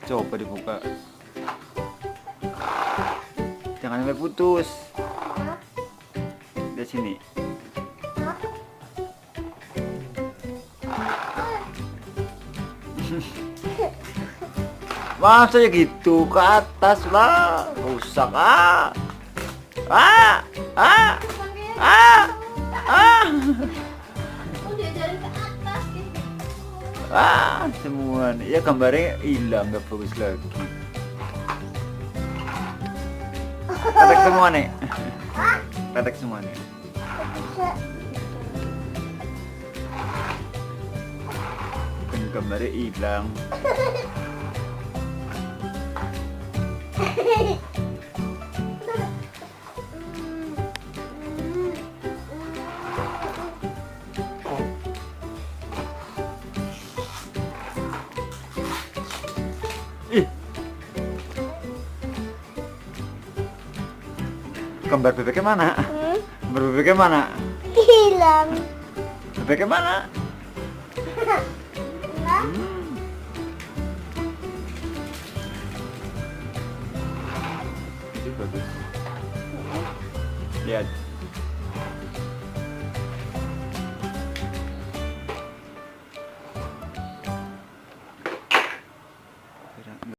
Coba dibuka. Jangan sampai putus. Di sini. Masa ya gitu ke atas lah, rusak ah, ah, ah, ah, ah, Oh, diajarin ke atas gitu. ah, semua nih. Ya gambarnya hilang, nggak bagus lagi. Tetek semua nih, tetek semua nih. Kan gambarnya hilang. Ih, gambar bebeknya mana? Gambar bebeknya mana? Hilang. Bebeknya mana? Itu bagus. Lihat.